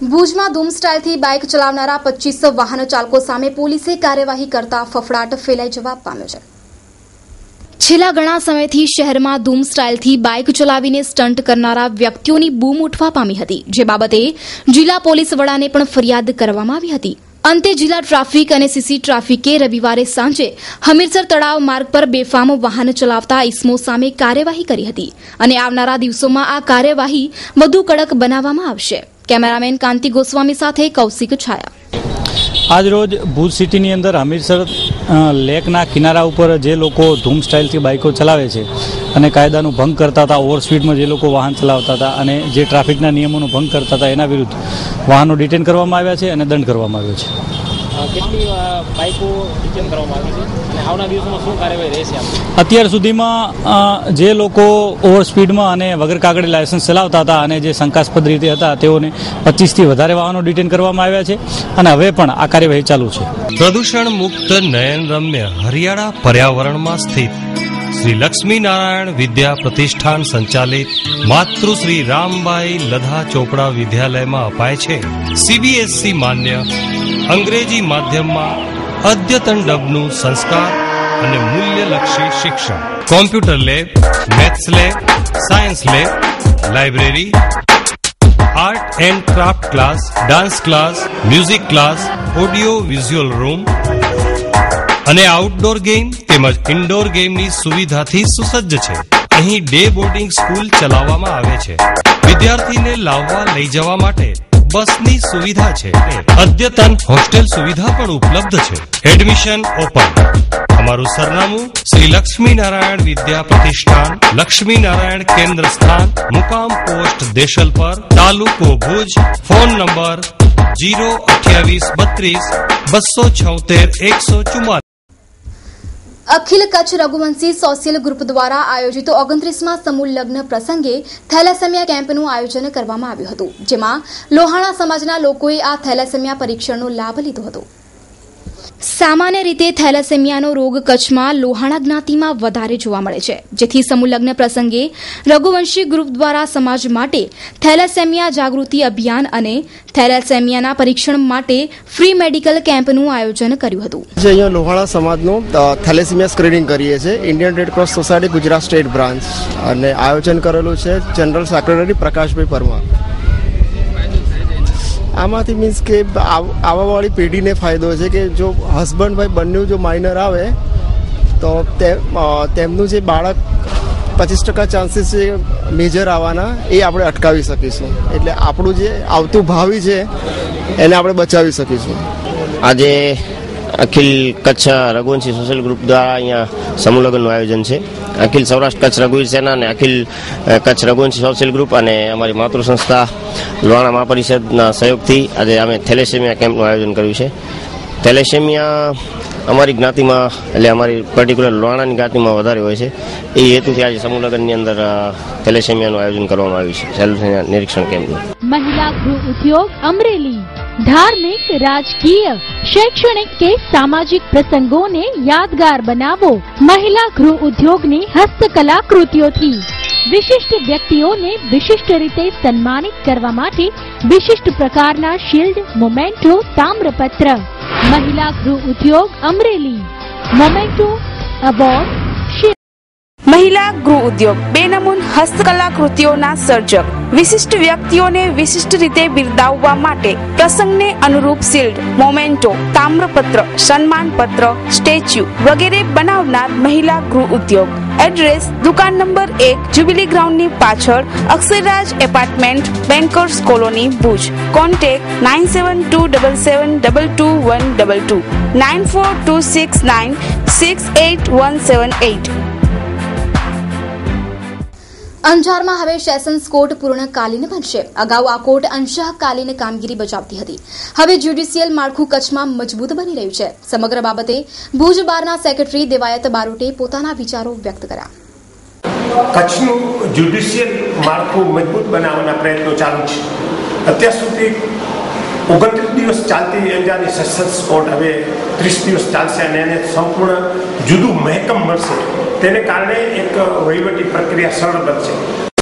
ભુજમાં ધૂમ સ્ટાઇલથી બાઇક ચલાવનારા 25 વાહન ચાલકો સામે પોલીસે કાર્યવાહી કરતા ફફડાટ ફેલાઈ જવા પામ્યો છે। છેલ્લા ઘણા સમયથી શહેરમાં ધૂમ સ્ટાઇલથી બાઇક ચલાવીને સ્ટન્ટ કરનારા વ્યક્તિઓની બૂમ ઉઠવા પામી હતી, જે બાબતે જિલ્લા પોલીસ વડાને પણ ફરિયાદ કરવામાં આવી હતી। અંતે જિલ્લા ટ્રાફિક અને સીસી ટ્રાફિકે રવિવારે સાંજે હમીરસર તળાવ માર્ગ પર બેફામ વાહન ચલાવતા ઇસમો સામે કાર્યવાહી કરી હતી અને આવનારા દિવસોમાં આ કાર્યવાહી વધુ કડક બનાવવામાં આવશે। કેમેરામેન કાંતિ ગોસ્વામી સાથે કૌશિક છાયા। આજ રોજ ભુજ સિટીની અંદર હમીરસર લેકના કિનારા ઉપર જે લોકો ધૂમ સ્ટાઇલથી બાઇકો ચલાવે છે અને કાયદાનો ભંગ કરતા હતા, ઓવર સ્પીડમાં જે લોકો વાહન ચલાવતા હતા અને જે ટ્રાફિકના નિયમોનો ભંગ કરતા હતા, એના વિરુદ્ધ વાહનો ડિટેન કરવામાં આવ્યા છે અને દંડ કરવામાં આવ્યો છે। કેટલી બાઇકો ડિટેન કરવામાં આવી છે અને આવનારા દિવસોમાં શું કાર્યવાહી રહેશે? અત્યાર સુધીમાં જે લોકો ઓવર સ્પીડમાં અને વગર કાગળે લાયસન્સ ચલાવતા હતા અને જે શંકાસ્પદ રીતે હતા તેઓને 25થી વધારે વાહનો ડિટેન કરવામાં આવ્યા છે અને હવે પણ આ કાર્યવાહી ચાલુ છે। પ્રદૂષણ મુક્ત નયન રમ્ય હરિયાળા પર્યાવરણમાં સ્થિત શ્રી લક્ષ્મી નારાયણ વિદ્યા પ્રતિષ્ઠાન સંચાલિત માતૃશ્રી રામબાઈ લધા ચોપડા વિદ્યાલયમાં અપાય છે CBSE માન્ય અંગ્રેજી માધ્યમમાં અદ્યતન ડબનું સંસ્કાર અને મૂલ્યલક્ષી શિક્ષણ, computer lab, maths lab, science lab, library, art and craft class, dance class, music class, audio visual room અને આઉટડોર ગેમ તેમજ ઇન્ડોર ગેમની સુવિધાથી સુસજ્જ છે। અહીં ડે બોર્ડિંગ સ્કૂલ ચલાવવામાં આવે છે। વિદ્યાર્થીને લાવવા લઈ જવા માટે બસની સુવિધા છે। અદ્યતન હોસ્ટેલ સુવિધા પણ ઉપલબ્ધ છે। Admission open. અમારું સરનામું શ્રી લક્ષ્મી નારાયણ વિદ્યા પ્રતિષ્ઠાન, લક્ષ્મી નારાયણ કેન્દ્ર સ્થાન, મુકામ પોસ્ટ દેશલપર, તાલુકો ભુજ। ફોન નંબર 02832 અખિલ કચ્છ રઘુવંશી સોશિયલ ગ્રુપ દ્વારા આયોજિત 29મા સમૂહ લગ્ન પ્રસંગે થેલેસેમિયા કેમ્પનું આયોજન કરવામાં આવ્યું હતું, જેમાં લોહાણા સમાજના લોકોએ આ થેલેસેમિયા પરીક્ષણનો લાભ લીધો હતો। સામાન્ય રીતે થેલેસેમિયાનો રોગ કચ્છમાં લોહાણા જ્ઞાતિમાં વધારે જોવા મળે છે, જેથી સમૂહ લગ્ન પ્રસંગે રઘુવંશી ગ્રુપ દ્વારા સમાજ માટે થેલેસેમિયા જાગૃતિ અભિયાન અને થેલેસેમિયાના પરીક્ષણ માટે ફ્રી મેડિકલ કેમ્પનું આયોજન કર્યું હતું। અહીંયા લોહાણા સમાજનું થેલેસેમિયા સ્ક્રીનિંગ કરીએ છીએ Indian red cross society Gujarat state branch, અને આયોજન કરેલું છે જનરલ સેક્રેટરી પ્રકાશભાઈ પરમાર। આમાંથી મીન્સ કે આવવાવાળી પેઢીને ફાયદો છે કે જો હસબન્ડ ભાઈ બંને જો માઇનર આવે તો તેમનું જે બાળક 25% ચાન્સીસ છે મેજર આવવાના એ આપણે અટકાવી શકીશું, એટલે આપણું જે આવતું ભાવિ છે એને આપણે બચાવી શકીશું। આજે અખિલ કચ્છ રઘુવંશી સોશિયલ ગ્રુપ દ્વારા અહીંયા સમૂહ લગ્નનું આયોજન છે। અખિલ સૌરાષ્ટ્ર કચ્છ રઘુવીર સેના અને અખિલ કચ્છ રઘુવંશી સોશિયલ ગ્રુપ અને અમારી માતૃ સંસ્થા લોહાણા મહાપરિષદના સહયોગથી આજે અમે થેલેસેમિયા કેમ્પનું આયોજન કર્યું છે। થેલેસેમિયા અમારી જ્ઞાતિમાં એટલે અમારી પર્ટિક્યુલર લોહાણાની જ્ઞાતિમાં વધારે હોય છે, એ હેતુથી આજે સમૂહ લગ્નની અંદર થેલેસેમિયાનું આયોજન કરવામાં આવ્યું છે થેલેસેમિયા નિરીક્ષણ કેમ્પનું। महिला गृह उद्योग अमरेली धार्मिक, राजकीय, शैक्षणिक के सामाजिक प्रसंगों ने यादगार बनावो। महिला गृह उद्योग ने हस्तकला कृतियों थी विशिष्ट व्यक्तिओने विशिष्ट रीते सन्मानित करवा माटे विशिष्ट प्रकारना शील्ड, मोमेंटो, ताम्रपत्र। महिला गृह उद्योग अमरेली मोमेंटो अवॉर्ड। महिला गृह उद्योग बेनमून हस्तकला कृतियोना सर्जक विशिष्ट व्यक्तिओने विशिष्ट रीते बिरदाववा माटे प्रसंगने अनुरूप शील्ड, मोमेंटो, ताम्रपत्र, सन्मान पत्र, स्टेच्यू वगैरह बनावनार महिला गृह उद्योग। एड्रेस दुकान नंबर 1 जुबिली ग्राउंड नी पाछळ अक्षरराज एपार्टमेंट, बैंकर्स कॉलोनी भुज। कॉन्टेक्ट 9727722122 9426968178। અંજારમાં હવે સેશન્સ કોર્ટ પૂર્ણકાલીન બનશે। અગાઉ આ કોર્ટ અંશકાલીન કામગીરી બજાવતી હતી, હવે જ્યુડિશિયલ માળખું કચ્છમાં મજબૂત બની રહ્યું છે। સમગ્ર બાબતે ભુજ બારના સેક્રેટરી દેવાયત બારોટે પોતાના વિચારો વ્યક્ત કર્યા। કચ્છનું જ્યુડિશિયલ માળખું મજબૂત બનાવવાના પ્રયત્નો ચાલુ છે। અત્યાર સુધી 29 દિવસ ચાલતી અંજારની સેશન્સ કોર્ટ હવે 30 દિવસ ચાલશે અને એને સંપૂર્ણ જુદું મહેકમ મળશે। તેને કારણે એક વહીવટી પ્રક્રિયા સરળ બનશે।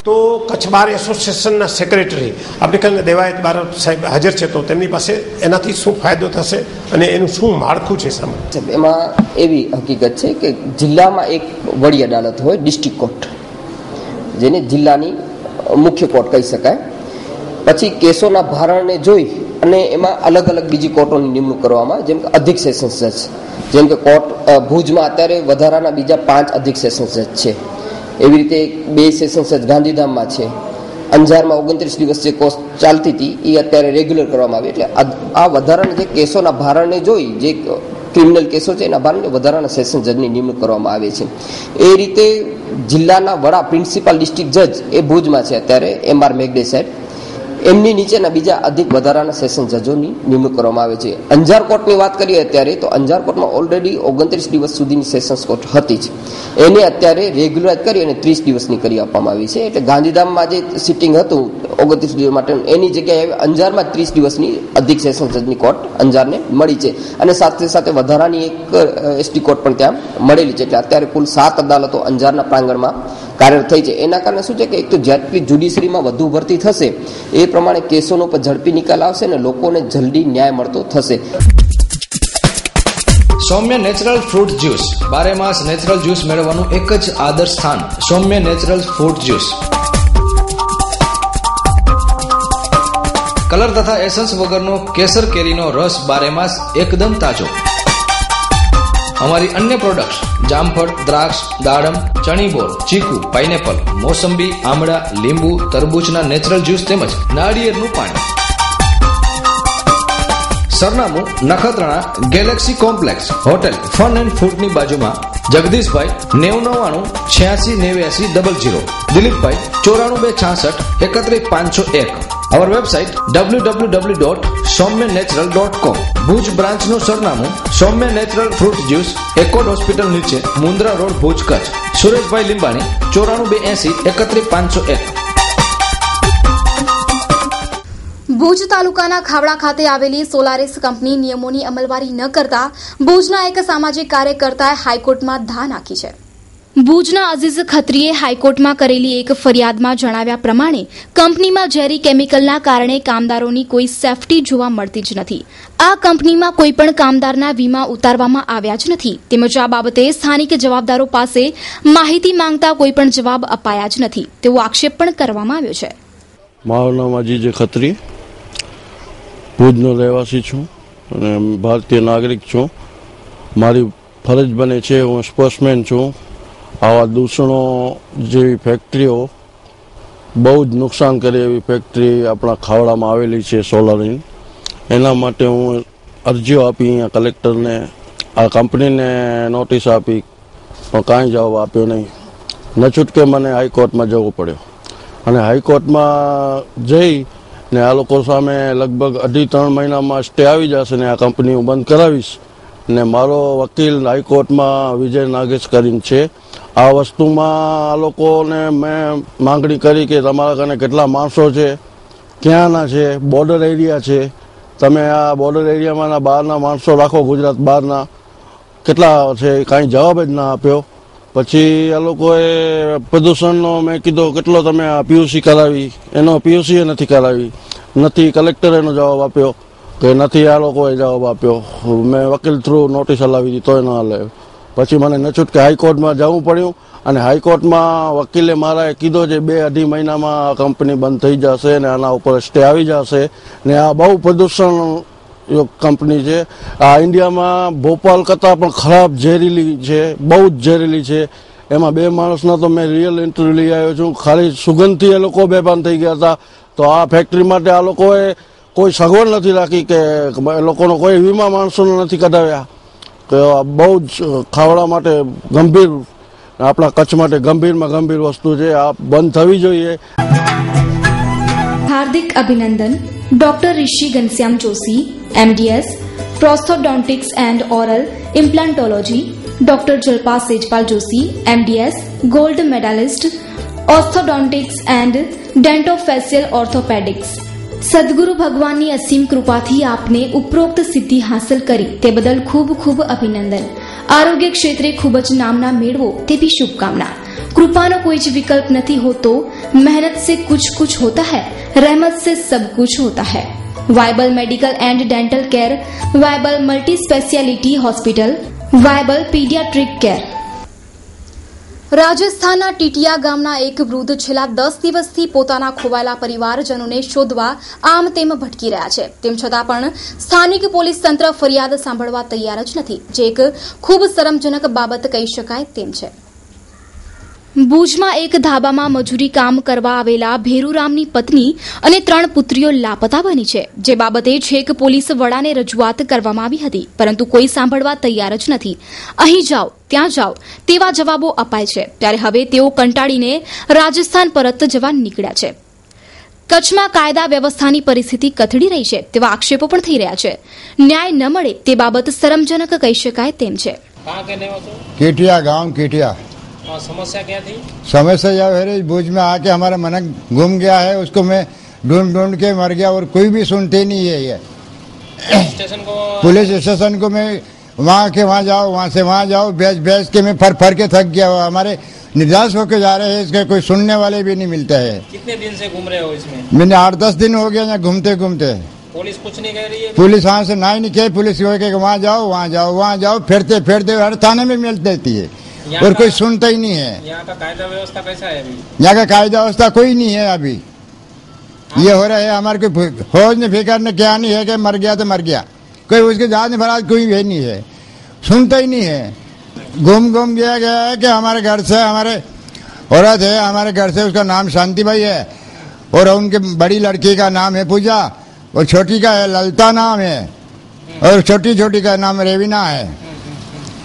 તો કચ્છ બાર એસોસિએશનના સેક્રેટરી આપણે કહીને દેવાયત બાર સાહેબ હાજર છે, તો તેમની પાસે એનાથી શું ફાયદો થશે અને એનું શું માળખું છે સામે? એમાં એવી હકીકત છે કે જિલ્લામાં એક વડી અદાલત હોય, ડિસ્ટ્રિક્ટ કોર્ટ, જેને જિલ્લાની મુખ્ય કોર્ટ કહી શકાય. પછી કેસોના ભારણને જોઈ અને એમાં અલગ અલગ બીજી કોર્ટોની નિમણૂક કરવામાં, જેમ કે અધિક સેશન્સ જજ, જેમ કે કોર્ટ ભુજમાં અત્યારે વધારાના બીજા 5 અધિક સેશન્સ જજ છે. એવી રીતે 2 સેશન્સ જજ ગાંધીધામમાં છે. અંજારમાં 29 દિવસ જે કોર્સ ચાલતી હતી એ અત્યારે રેગ્યુલર કરવામાં આવી. એટલે આ વધારાના જે કેસોના ભારણને જોઈ, જે ક્રિમિનલ કેસો છે એના ભારણને વધારાના સેશન જજની નિમણૂક કરવામાં આવે છે. એ રીતે જિલ્લાના વડા પ્રિન્સિપાલ ડિસ્ટ્રિક્ટ જજ એ ભુજમાં છે અત્યારે, MR મેઘડે સાહેબ. એમની નીચેના બીજા અધિક વધારાના સેશન જજોની નિમણૂક કરવામાં આવે છે. અંજાર કોર્ટની વાત કરીએ અત્યારે, તો અંજાર કોર્ટમાં ઓલરેડી 29 દિવસ સુધીની સેશન્સ કોર્ટ હતી જ, એને અત્યારે રેગ્યુલરાઇઝ કરી અને 30 દિવસની કરી આપવામાં આવી છે. એટલે ગાંધીધામમાં જે સિટિંગ હતું 29 દિવસ માટે, એની જગ્યાએ અંજારમાં 30 દિવસની અધિક સેશન જજની કોર્ટ અંજારને મળી છે. અને સાથે સાથે વધારાની એક ST કોર્ટ પણ ત્યાં મળેલી છે. એટલે અત્યારે કુલ 7 અદાલતો અંજારના પ્રાંગણમાં કાર્યરત થઈ છે. એના કારણે શું છે કે એક તો જેટલી જ્યુડિશરીમાં વધુ ભરતી થશે એ પ્રમાણે કેસોનો પર ઝડપી નિકાલ આવશે અને લોકોને જલ્દી ન્યાય મળતો થશે. સૌમ્ય નેચરલ ફ્રૂટ જ્યુસ, 12 માસ નેચરલ જ્યુસ મેળવવાનું એક જ આદર્શ સ્થાન, સૌમ્ય નેચરલ ફ્રૂટ જ્યુસ. કલર તથા એસન્સ વગરનો કેસર કેરીનો રસ 12 માસ એકદમ તાજો. અમારી અન્ય પ્રોડક્ટ્સ જામફળ, દ્રાક્ષ, દાડમ, ચણીબોર, ચીકુ, પાઇનેપલ, મોસંબી, આમળા, લીંબુ, તરબૂચના નેચરલ જ્યુસ તેમજ નાળિયેરનું પાણી. સરનામું Nakhatrana galaxy complex, hotel fun and ફૂડની બાજુમાં. જગદીશભાઈ 9099 86 89 00, દિલીપભાઈ 94 266 31 501. Our website www.soumyanatural.com. ભુજ બ્રાન્ચનું સરનામું સૌમ્ય નેચરલ ફ્રૂટ જ્યુસ, એકોડ હોસ્પિટલ નીચે, મુન્દ્રા રોડ, ભુજ, કચ્છ. સુરેશભાઈ લીંબાણી 94 280 31 501. ભુજ તાલુકાના ખાવડા ખાતે આવેલી સોલારિસ કંપની નિયમોની અમલવારી ન કરતા ભુજના એક સામાજિક કાર્યકર્તાએ હાઈકોર્ટમાં ધા નાખી છે. ભુજના અઝીઝ ખત્રીએ હાઈકોર્ટમાં કરેલી એક ફરિયાદમાં જણાવ્યા પ્રમાણે કંપનીમાં ઝેરી કેમિકલના કારણે કામદારોની કોઈ સેફટી જોવા મળતી જ નથી. આ કંપનીમાં કોઈપણ કામદારના વીમા ઉતારવામાં આવ્યા જ નથી. તેમજ આ બાબતે સ્થાનિક જવાબદારો પાસે માહિતી માંગતા કોઈપણ જવાબ અપાયા જ નથી તેવો આક્ષેપ પણ કરવામાં આવ્યો છે. મારું નામ અઝીઝ ખત્રી, ભુજનો રહેવાસી છું અને ભારતીય નાગરિક છું. મારી ફરજ બને છે, હું સ્પોર્ટ્સમેન છું. આવા દૂષણો જેવી ફેક્ટરીઓ, બહુ જ નુકસાન કરે એવી ફેક્ટરી આપણા ખાવડામાં આવેલી છે સોલારીન. એના માટે હું અરજીઓ આપી અહીંયા કલેક્ટરને, આ કંપનીને નોટિસ આપી, પણ કાંઈ જવાબ આપ્યો નહીં. ન છૂટકે મને હાઈકોર્ટમાં જવું પડ્યો અને હાઈકોર્ટમાં જઈ ને આ લોકો સામે લગભગ 2.5-3 મહિનામાં સ્ટે આવી જશે ને આ કંપની હું બંધ કરાવીશ. ને મારો વકીલ હાઈકોર્ટમાં વિજય નાગેશ કરીને છે. આ વસ્તુમાં આ લોકોને મેં માંગણી કરી કે તમારા કને કેટલા માણસો છે, ક્યાંના છે, બોર્ડર એરિયા છે, તમે આ બોર્ડર એરિયામાંના બહારના માણસો રાખો, ગુજરાત બહારના કેટલા છે, કાંઈ જવાબ જ ના આપ્યો. પછી આ લોકોએ પ્રદૂષણનો મેં કીધું કેટલો તમે આ PUC કરાવી, એનો PUC નથી કરાવી, નથી કલેક્ટરે એનો જવાબ આપ્યો કે નથી, આ લોકોએ જવાબ આપ્યો. મેં વકીલ થ્રુ નોટિસ હલાવી દીધી તોય ન હલે. પછી મને ન છૂટકે હાઈકોર્ટમાં જવું પડ્યું અને હાઈકોર્ટમાં વકીલે મારા કીધો છે 2-2.5 મહિનામાં આ કંપની બંધ થઈ જશે ને આના ઉપર સ્ટે આવી જશે. ને આ બહુ પ્રદૂષણ કંપની છે. આ ઇન્ડિયામાં ભોપાલ કરતાં પણ ખરાબ ઝેરીલી છે, બહુ જ ઝેરીલી છે. એમાં 2 માણસના તો મેં રિયલ ઇન્ટરવ્યુ લઈ આવ્યો છું. ખાલી સુગંધથી એ લોકો બેભાન થઈ ગયા હતા. તો આ ફેક્ટરી માટે આ લોકોએ કોઈ સગવડ નથી રાખી કે એ લોકોનો કોઈ વીમા માણસોને નથી કઢાવ્યા. તો બહુ જ ખાવડા માટે ગંભીર, આપણા કચ્છ માટે ગંભીરમાં ગંભીર વસ્તુ છે. આ બંધ થવી જોઈએ. હાર્દિક અભિનંદન doctor Rishi Ghanshyam Joshi, MDS, prosthodontics and oral implantology, doctor Jalpa Sejpal Joshi, MDS, gold medalist, orthodontics and dentofacial orthopaedics. સદગુરુ ભગવાનની અસીમ કૃપાથી આપને ઉપરોક્ત સિદ્ધિ હાંસલ કરી તે બદલ ખૂબ ખૂબ અભિનંદન. આરોગ્ય ક્ષેત્રે ખૂબ જ નામના મેળવો તેવી શુભકામના. कृपा नो कोई विकल्प नहीं हो तो मेहनत से कुछ होता है, रहमत से सब कुछ होता है। Viable medical and dental care, viable multi speciality hospital, viable paediatric care. રાજસ્થાનના ટીટિયા ગામના એક વૃદ્ધ છેલ્લા 10 દિવસથી પોતાના ખોવાયેલા પરિવારજનોને શોધવા આમ તેમ ભટકી રહ્યા છે। તેમ છતાં પણ સ્થાનિક પોલીસ તંત્ર ફરિયાદ સાંભળવા તૈયાર જ નથી, જે એક ખૂબ શરમજનક બાબત કહી શકાય તેમ છે। ભુજમાં એક ધાબામાં મજૂરી કામ કરવા આવેલા ભેરુરામની પત્ની અને 3 પુત્રીઓ લાપતા બની છે, જે બાબતે છેક પોલીસ વડાને રજૂઆત કરવામાં આવી હતી, પરંતુ કોઈ સાંભળવા તૈયાર જ નથી। અહીં જાઓ ત્યાં જાઓ તેવા જવાબો અપાય છે, ત્યારે હવે તેઓ કંટાળીને રાજસ્થાન પરત જવા નીકળ્યા છે। કચ્છમાં કાયદા વ્યવસ્થાની પરિસ્થિતિ કથળી રહી છે તેવા આક્ષેપો પણ થઈ રહ્યા છે। ન્યાય ન મળે તે બાબત શરમજનક કહી શકાય તેમ છે। केटिया गांव केटिया। समस्या क्या थी? समस्या यह है भुज में आके हमारा मन घूम गया है, उसको मैं ढूंढ के मर गया और कोई भी सुनते नहीं है। ये पुलिस स्टेशन को मैं वहाँ के वहाँ जाओ, वहाँ से वहाँ जाओ, बेच के मैं फर के थक गया। हमारे निर्दास होके जा रहे हैं, इसके कोई सुनने वाले भी नहीं मिलता है। कितने दिन से घूम रहे हो इसमें? मैंने 8-10 दिन हो गया यहाँ घूमते घूमते। पुलिस कुछ नहीं कह रही है? पुलिस वहाँ से ना ही नहीं कहे, पुलिस वहाँ जाओ वहाँ जाओ वहाँ जाओ, फिरते फिरते हर थाने में मिल देती है और कोई सुनता ही नहीं है। यहाँ का कायदा व्यवस्था कैसा है अभी? यहाँ का कायदा व्यवस्था कोई नहीं है अभी। ये हो रहा है हमारे कोई होश ने फिक्र ने क्या नहीं है कि मर गया तो मर गया, कोई उसके जात में फराज कोई भी नहीं है, सुनता ही नहीं है। घूम गया है कि हमारे घर से हमारे औरत है, हमारे घर से उसका नाम शांतिबाई है और उनके बड़ी लड़की का नाम है पूजा और छोटी का है ललता नाम है और छोटी का नाम रेविना है।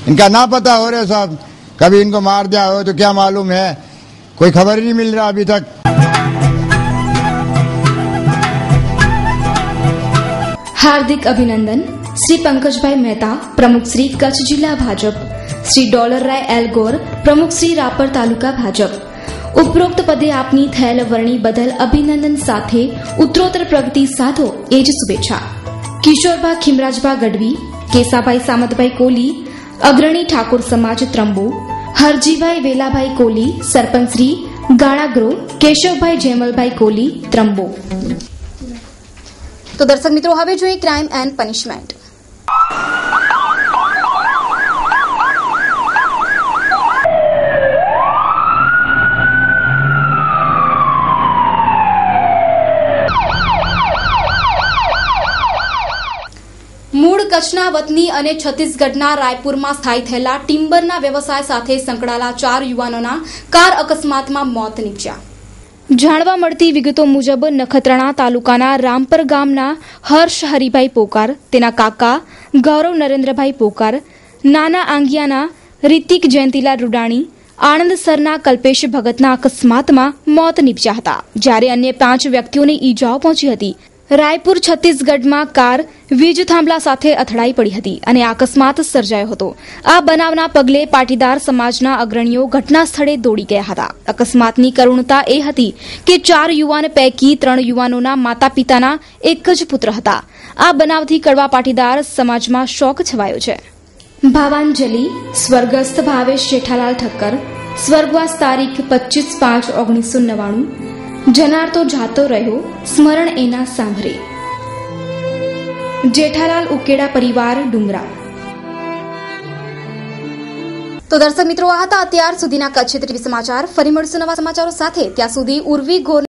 इनका ना पता हो रहा साहब, कभी इनको मार दिया हो तो क्या मालूम है, कोई खबर ही नहीं मिल रहा अभी तक। हार्दिक अभिनंदन श्री पंकजभाई मेहता, प्रमुख श्री कच्छ जिला भाजप, श्री डॉलर राय एल गौर, प्रमुख श्री रापर तालुका भाजप। ઉપરોક્ત પદે આપની થયેલ વરણી બદલ અભિનંદન સાથે ઉત્તરોત્તર પ્રગતિ સાધો એ જ શુભેચ્છા। કિશોરભા ખીમરાજભા ગઢવી, કેસાભાઈ સામતભાઈ કોલી, અગ્રણી ઠાકોર સમાજ ત્રંબો, હરજીભાઈ વેલાભાઈ કોલી, સરપંચ શ્રી ગાળાગ્રો, કેશવભાઈ જેમલભાઈ કોલી ત્રંબો। તો દર્શક મિત્રો, હવે જોઈએ ક્રાઇમ એન્ડ પનિશમેન્ટ। મૂળ કચ્છના વતની અને છત્તીસગઢના રાયપુરમાં સ્થાયી થયેલા ટિમ્બરના વ્યવસાય સાથે સંકળાયેલા 4 યુવાનોના કાર અકસ્માતમાં મોત નીપજ્યા। જાણવા મળતી વિગતો મુજબ નખત્રાણા તાલુકાના રામપર ગામના હર્ષ હરિભાઈ પોકાર, તેના કાકા ગૌરવ નરેન્દ્રભાઈ પોકાર, નાના આંગિયાના રિતિક જયંતિલાલ રૂડાણી, આણંદસરના કલ્પેશ ભગતના અકસ્માતમાં મોત નીપજ્યા હતા, જ્યારે અન્ય 5 વ્યક્તિઓને ઈજાઓ પહોંચી હતી। રાયપુર છત્તીસગઢમાં કાર વીજ થાંભલા સાથે અથડાઈ પડી હતી અને અકસ્માત સર્જાયો હતો। આ બનાવના પગલે પાટીદાર સમાજના અગ્રણીઓ ઘટના સ્થળે દોડી ગયા હતા। અકસ્માતની કરુણતા એ હતી કે 4 યુવાન પૈકી 3 યુવાનોના માતા પિતાના એક જ પુત્ર હતા। આ બનાવથી કડવા પાટીદાર સમાજમાં શોક છવાયો છે। ભાવાંજલિ સ્વર્ગસ્થ ભાવેશ જેઠાલાલ ઠક્કર, સ્વર્ગવાસ તારીખ 25/5/1999। જનાર તો જાતો રહ્યો, સ્મરણ એના સાંભળે। જેઠાલાલ ઉકેડા પરિવાર ડુંગરા। તો દર્શક મિત્રો, આ હતા અત્યાર સુધીના કચ્છ ટીવી સમાચાર। ફરી મળીશું નવા સમાચારો સાથે, ત્યાં સુધી ઉર્વી ગોર।